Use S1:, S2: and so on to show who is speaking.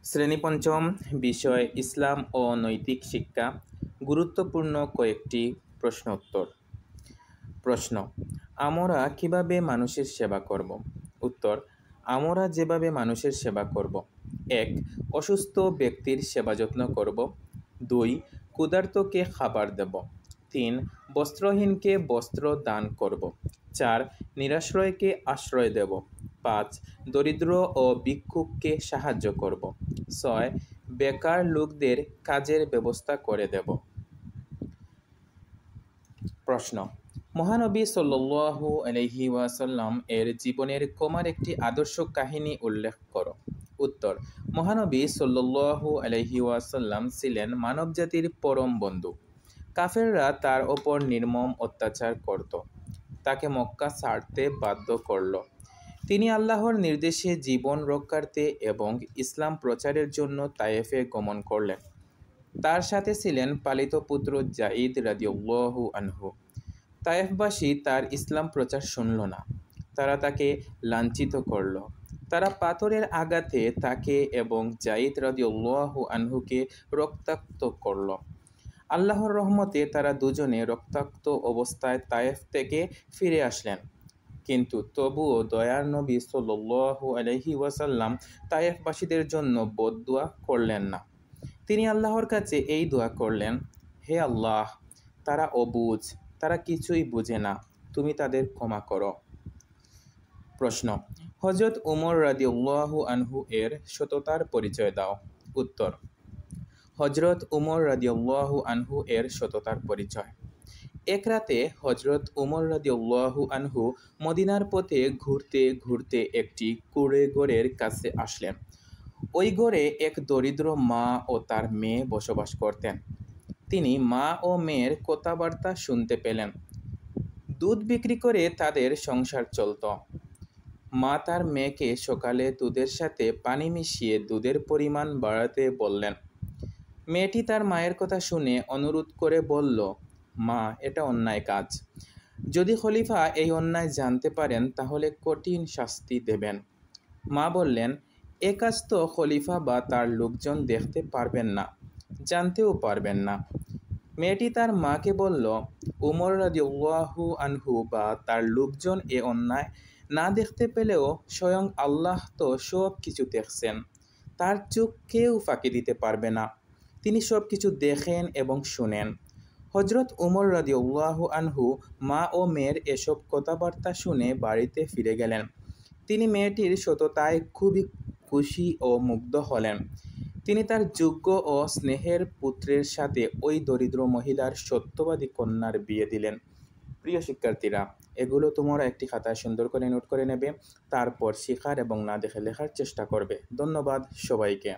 S1: শ্রেণী পঞ্চম, বিষয় ইসলাম ও নৈতিক শিক্ষা। গুরুত্বপূর্ণ কয়েকটি প্রশ্ন উত্তর। প্রশ্ন: আমরা কিভাবে মানুষের সেবা করব? উত্তর: আমরা যেভাবে মানুষের সেবা করব: ১. অসুস্থ ব্যক্তির সেবা যত্ন করব। ২. ক্ষুধার্তকে খাবার দেব। ৩. বস্ত্রহীনকে বস্ত্র দান করব। ৪. নিরাশ্রয়কে আশ্রয় দেব। ৫. দরিদ্র ও ভিক্ষুককে সাহায্য করব। ৬. বেকার লোকদের কাজের ব্যবস্থা করে দেব। প্রশ্ন: মহানবী সাল্লাল্লাহু আলাইহি ওয়াসাল্লাম এর জীবনের কোমার একটি আদর্শ কাহিনী উল্লেখ করো। উত্তর: মহানবী সাল্লাল্লাহু আলাইহি ওয়াসাল্লাম ছিলেন মানবজাতির পরম বন্ধু। কাফেররা তার ওপর নির্মম অত্যাচার করত, তাকে মক্কা ছাড়তে বাধ্য করল। তিনি আল্লাহর নির্দেশে জীবন রক্ষার্থে এবং ইসলাম প্রচারের জন্য তায়েফে গমন করলেন। তার সাথে ছিলেন পালিত পুত্র যায়েদ রাদিয়াল্লাহু আনহু। তায়েফবাসী তার ইসলাম প্রচার শুনল না। তারা তাকে লাঞ্ছিত করল। তারা পাথরের আঘাতে তাকে এবং যায়েদ রাদিয়াল্লাহু আনহুকে রক্তাক্ত করল। আল্লাহর রহমতে তারা দুজনে রক্তাক্ত অবস্থায় তায়েফ থেকে ফিরে আসলেন। কিন্তু তবুও দয়ার নবী সাল্লাল্লাহু আলাইহি ওয়াসাল্লাম তায়েফবাসীদের জন্য বদদুয়া করলেন না। তিনি আল্লাহর কাছে এই দোয়া করলেন: হে আল্লাহ, তারা অবুঝ, তারা কিছুই বুঝে না, তুমি তাদের ক্ষমা করো। প্রশ্ন: হযরত উমর রাদিয়াল্লাহু আনহু এর সততার পরিচয় দাও। উত্তর: হযরত উমর রাদিয়াল্লাহু আনহু এর সততার পরিচয়। এক রাতে হযরত উমর রাদিয়াল্লাহু আনহু মদিনার পথে ঘুরতে ঘুরতে একটি কুঁড়ে ঘরের কাছে আসলেন। ওই ঘরে এক দরিদ্র মা ও তার মেয়ে বসবাস করতেন। তিনি মা ও মেয়ের কথাবার্তা শুনতে পেলেন। দুধ বিক্রি করে তাদের সংসার চলত। মা তার মেয়েকে সকালে দুধের সাথে পানি মিশিয়ে দুধের পরিমাণ বাড়াতে বললেন। মেয়েটি তার মায়ের কথা শুনে অনুরোধ করে বলল, মা, এটা অন্যায় কাজ। যদি খলিফা এই অন্যায় জানতে পারেন তাহলে কঠিন শাস্তি দেবেন। মা বললেন, এ কাজ তো খলিফা বা তার লোকজন দেখতে পারবেন না, জানতেও পারবেন না। মেয়েটি তার মাকে বলল, উমর রাদিয়াল্লাহু আনহু বা তার লোকজন এ অন্যায় না দেখতে পেলেও স্বয়ং আল্লাহ তো সব কিছু দেখছেন। তার চোখ কেউ ফাঁকি দিতে পারবে না। তিনি সব কিছু দেখেন এবং শুনেন। হযরত উমর রাদিয়াল্লাহু আনহু মা ও মেয়ের এসব কথাবার্তা শুনে বাড়িতে ফিরে গেলেন। তিনি মেয়েটির সততায় খুবই খুশি ও মুগ্ধ হলেন। তিনি তার যোগ্য ও স্নেহের পুত্রের সাথে ওই দরিদ্র মহিলার সত্যবাদী কন্যার বিয়ে দিলেন। প্রিয় শিক্ষার্থীরা, এগুলো তোমরা একটি খাতায় সুন্দর করে নোট করে নেবে, তারপর শেখার এবং না দেখে লেখার চেষ্টা করবে। ধন্যবাদ সবাইকে।